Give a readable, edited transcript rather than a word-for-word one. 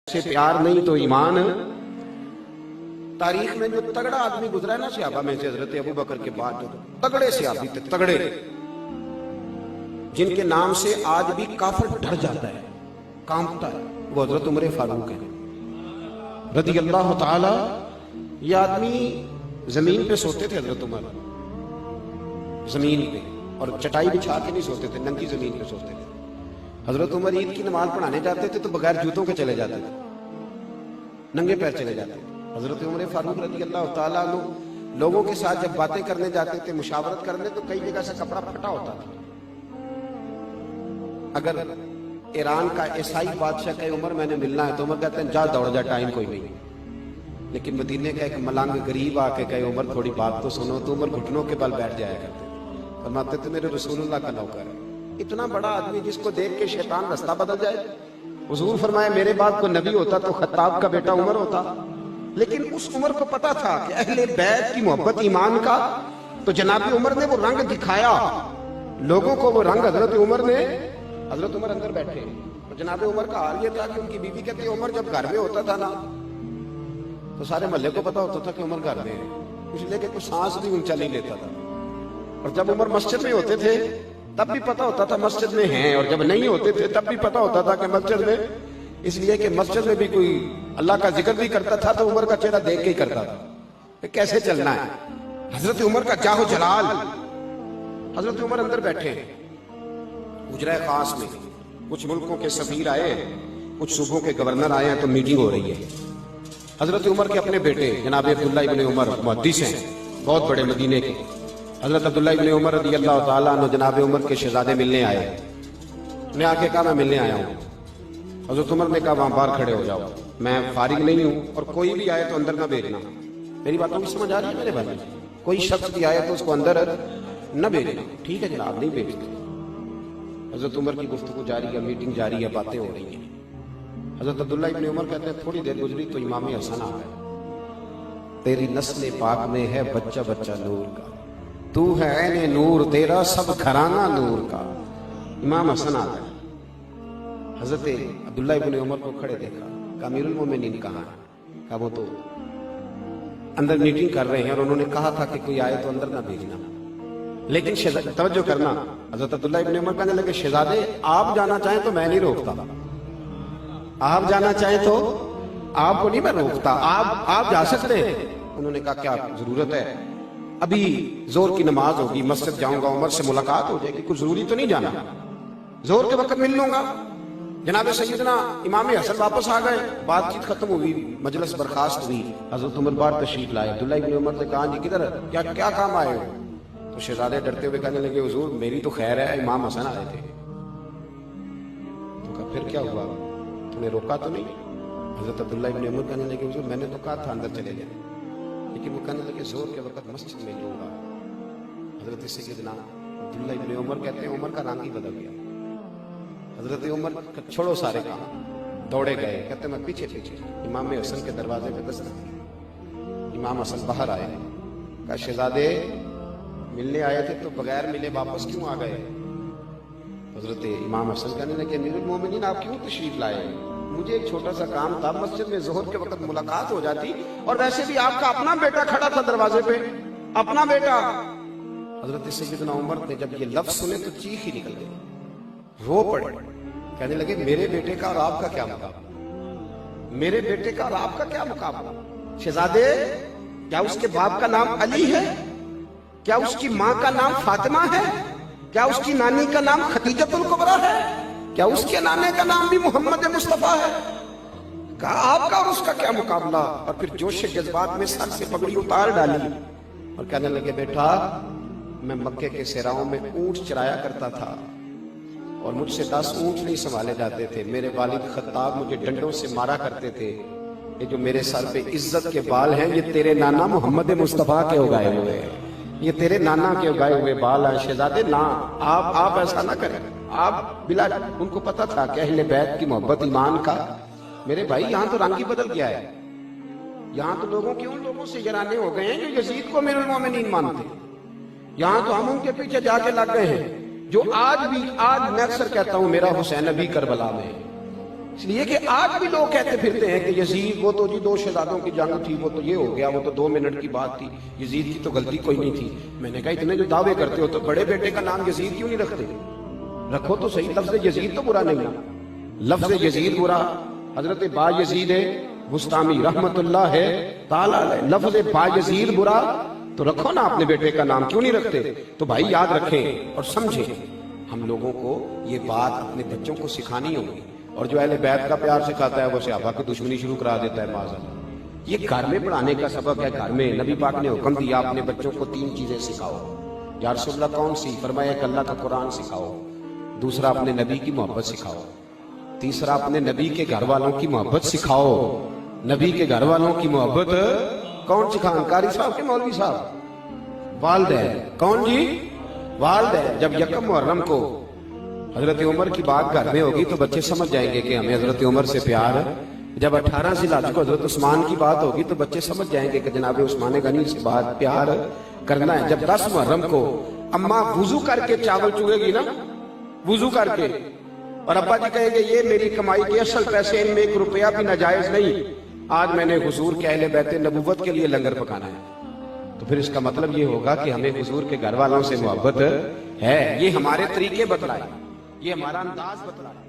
سے پیار نہیں تو ایمان۔ تاریخ میں جو تگڑا آدمی گزرا ہے نا صحابہ میں سے، حضرت ابو بکر کے بعد جو تگڑے صحابی تھے، تگڑے، جن کے نام سے آج بھی کافر ڈر جاتا ہے، کانپتا ہے، وہ حضرت عمر فاروق ہے رضی اللہ تعالی۔ یہ آدمی زمین پہ سوتے تھے حضرت عمر، زمین پہ، اور چٹائی بچھا کے نہیں سوتے تھے، ننگی زمین پہ سوتے تھے۔ حضرت عمر عید کی نماز پڑھانے جاتے تھے تو بغیر جوتوں کے چلے جاتے تھے، ننگے پیر چلے جاتے تھے۔ حضرت عمر فاروق رضی اللہ تعالیٰ عنہ لوگوں کے ساتھ جب باتیں کرنے جاتے تھے، مشاورت کرنے، تو کئی جگہ سے کپڑا پھٹا ہوتا تھا۔ اگر ایران کا عیسائی بادشاہ کہے عمر میں نے ملنا ہے تو عمر کہتے ہیں جا دوڑ جا، ٹائم کوئی نہیں۔ لیکن مدینے کا ایک ملنگ غریب آ کے کہے عمر تھوڑی بات تو سنو، تو عمر گھٹنوں کے بل بیٹھ جایا کرتے تھے، فرماتے تھے میرے رسول اللہ کا نوکر ہے۔ اتنا بڑا آدمی جس کو دیکھ کے شیطان رستہ بدل جائے۔ حضور فرمائے میرے بعد کوئی نبی ہوتا تو خطاب کا بیٹا عمر ہوتا، لیکن اس عمر کو پتا تھا کہ اہل بیت کی محبت ایمان کا، تو جناب عمر نے وہ رنگ دکھایا لوگوں کو، وہ رنگ حضرت عمر نے۔ حضرت عمر اندر بیٹھے اور جناب عمر کا حال یہ تھا کہ ان کی بیوی کہتی عمر جب گھر میں ہوتا تھا نا تو سارے محلے کو پتا ہوتا تھا کہ عمر گھر میں ہے، اس لیے کہ کچھ سانس بھی اونچا نہیں لیتا تھا۔ اور جب عمر مسجد میں ہوتے تھے تب بھی پتا ہوتا تھا مسجد میں ہیں، اور جب نہیں ہوتے تھے تب بھی پتا ہوتا تھا کہ مسجد میں، اس لیے کہ مسجد میں بھی کوئی اللہ کا ذکر بھی کرتا تھا تو عمر کا چہرہ دیکھ کے ہی کرتا تھا کہ کیسے چلنا ہے۔ حضرت عمر کا جاہ و جلال۔ حضرت عمر اندر بیٹھے حجرہ خاص میں، کچھ ملکوں کے سفیر آئے، کچھ صوبوں کے گورنر آئے ہیں تو میٹنگ ہو رہی ہے۔ حضرت عمر کے اپنے بیٹے جناب عبداللہ ابن عمر محدث ہیں، بہت بڑے مدینے کے، حضرت عبداللہ ابن عمر رضی اللہ تعالیٰ عنہ جناب عمر کے شہزادے ملنے آئے۔ انہیں آ کے کہا میں ملنے آیا ہوں۔ حضرت عمر نے کہا وہاں باہر کھڑے ہو جاؤ، میں فارغ نہیں ہوں، اور کوئی بھی آئے تو اندر نہ بھیجنا۔ میری باتوں کی سمجھ آ رہی ہے میرے بھائی؟ کوئی شخص بھی آئے تو اس کو اندر نہ بھیجنا۔ ٹھیک ہے جناب، نہیں بھیجتے۔ حضرت عمر کی گفتگو جاری ہے، میٹنگ جاری ہے، باتیں ہو رہی ہیں۔ حضرت عبداللہ ابن عمر کہتے ہیں تھوڑی دیر گزری تو امام حسن آ گئے۔ تیری نسل پاک میں ہے بچہ بچہ نور کا، تو ہے عین نور تیرا سب گھرانہ نور کا۔ امام حسن آ گئے۔ حضرت عبداللہ ابن عمر کو کھڑے دیکھا، کہا امیر المومنین کہاں ہے؟ کہا وہ تو اندر میٹنگ کر رہے ہیں، اور انہوں نے کہا تھا کہ کوئی آئے تو اندر نہ بھیجنا۔ لیکن توجہ کرنا، حضرت عبداللہ ابن عمر کہنے لگے شہزادے آپ جانا چاہیں تو میں نہیں روکتا، آپ جانا چاہیں تو آپ کو نہیں میں روکتا، آپ جا سکتے ہیں۔ انہوں نے کہا کیا ضرورت ہے؟ ابھی زور کی نماز ہوگی، مسجد جاؤں گا، عمر سے ملاقات ہو جائے گی، کچھ ضروری تو نہیں جانا، زور کے وقت مل لوں گا۔ جناب سیدنا امام حسن واپس آ گئے، بات چیت ختم ہوئی، مجلس برخاست ہوئی۔ حضرت عمر بار تشریف لائے۔ عبداللہ ابن عمر نے کہا جی کدھر کیا کام آئے ہو؟ تو شہزادے ڈرتے ہوئے کہنے لگے حضور میری تو خیر ہے، امام حسن آئے تھے۔ تو کہا پھر کیا ہوا، تم نے روکا تو نہیں؟ حضرت عبداللہ ابن عمر کہنے لگے حضور میں نے تو کہا تھا اندر چلے جائیں، لیکن وہ کہنے لگے زور کے وقت مسجد میں لوں گا۔ حضرت سیدنا عبداللہ ابن عمر کہتے ہیں عمر کا رنگ ہی بدل گیا۔ حضرت عمر چھوڑو سارے کام، دوڑے گئے، کہتے میں پیچھے پیچھے امام حسن کے دروازے پہ دستک دی۔ امام حسن باہر آئے، کہا شہزادے ملنے آئے تھے تو بغیر ملے واپس کیوں آ گئے؟ حضرت امام حسن کہنے لگے امیر المومنین آپ کیوں تشریف لائے؟ مجھے ایک چھوٹا سا کام تھا، مسجد میں ظہر کے وقت ملاقات ہو جاتی، اور ویسے بھی آپ کا اپنا بیٹا کھڑا تھا دروازے پہ، اپنا بیٹا۔ حضرت سیدنا عمر نے جب یہ لفظ سنے تو چیخ ہی نکل گئی، رو پڑے، کہنے لگے میرے بیٹے کا اور آپ کا کیا مقابلہ، میرے بیٹے کا اور آپ کا کیا مقابلہ؟ شہزادے کیا اس کے باپ کا نام علی ہے؟ کیا اس کی ماں کا نام فاطمہ ہے؟ کیا اس کی نانی کا نام خدیجۃ الکبریٰ ہے؟ کیا اس کے نانے کا نام بھی محمد مصطفیٰ ہے؟ کہا آپ کا اور اس کا کیا مقابلہ؟ اور پھر جوش جذبات میں سر سے پگڑی اتار ڈالی اور کہنے لگے بیٹا میں مکے کے صحراؤں میں اونٹ چرایا کرتا تھا، اور مجھ سے 10 اونٹ نہیں سنبھالے جاتے تھے، میرے والد خطاب مجھے ڈنڈوں سے مارا کرتے تھے، یہ جو میرے سر پہ عزت کے بال ہیں یہ تیرے نانا محمد مصطفیٰ کے اگائے ہوئے ہیں، یہ تیرے نانا کے اگائے ہوئے بال ہیں۔ شہزادے نہ، آپ ایسا نہ کریں، آپ بلا ان کو پتا تھا کہ اہل بیت کی محبت ایمان کا۔ میرے بھائی یہاں تو رنگ ہی بدل گیا ہے، یہاں تو لوگوں کے ان لوگوں سے یرانے ہو گئے ہیں جو یزید کو امیر المومنین مانتے، یہاں تو ہم ان کے پیچھے جا کے لگ گئے ہیں جو آج میں اکثر کہتا ہوں میرا حسین ابھی کربلا میں، اس لیے کہ آج بھی لوگ کہتے پھرتے ہیں کہ یزید وہ تو جی 2 شہزادوں کی جنگ تھی، وہ تو یہ ہو گیا، وہ تو 2 منٹ کی بات تھی، یزید کی تو غلطی کوئی نہیں تھی۔ میں نے کہا اتنے جو دعوے کرتے ہو تو بڑے بیٹے کا نام یزید کیوں نہیں رکھتے؟ رکھو تو صحیح، لفظ یزید تو برا نہیں ہے، لفظ یزید برا، حضرت با یزید بستامی رحمت اللہ ہے تعالی علیہ، لفظ با یزید برا تو رکھو نا اپنے بیٹے کا نام، کیوں نہیں رکھتے؟ تو بھائی یاد رکھیں اور سمجھیں، ہم لوگوں کو یہ بات اپنے بچوں کو سکھانی ہوگی، اور جو اہل بیت کا پیار سکھاتا ہے وہ صحابہ کی دشمنی شروع کرا دیتا ہے معاذ۔ یہ گھر میں پڑھانے کا سبق ہے، گھر میں نبی پاک نے حکم دیا اپنے بچوں کو 3 چیزیں سکھاؤ۔ یا رسول اللہ کون سی؟ فرمایا کہ اللہ کا قرآن سکھاؤ، دوسرا اپنے نبی کی محبت سکھاؤ، تیسرا اپنے نبی کے گھر والوں کی محبت سکھاؤ۔ نبی کے گھر والوں کی محبت کون سکھائیں؟ قاری صاحب کے مولوی صاحب؟ والدین۔ کون جی؟ والدین۔ جب یکم محرم کو حضرت عمر کی بات گھر میں ہوگی تو بچے سمجھ جائیں گے کہ ہمیں حضرت عمر سے پیار ہے۔ جب 18 ذی الحجہ کو حضرت عثمان کی بات ہوگی تو بچے سمجھ جائیں گے کہ جناب عثمان غنی سے بات پیار کرنا ہے۔ جب 10 محرم کو اماں وضو کر کے چاول چوئے گی نا، وضو کر کے، اور ابا جی کہیں گے یہ میری کمائی کے اصل پیسے، ان میں 1 روپیہ بھی ناجائز نہیں، آج میں نے حضور کے اہل بیت نبوت کے لیے لنگر پکانا ہے، تو پھر اس کا مطلب یہ ہوگا کہ ہمیں حضور کے گھر والوں سے محبت ہے۔ یہ ہمارے طریقے بتلائے، یہ ہمارا انداز بتلائے۔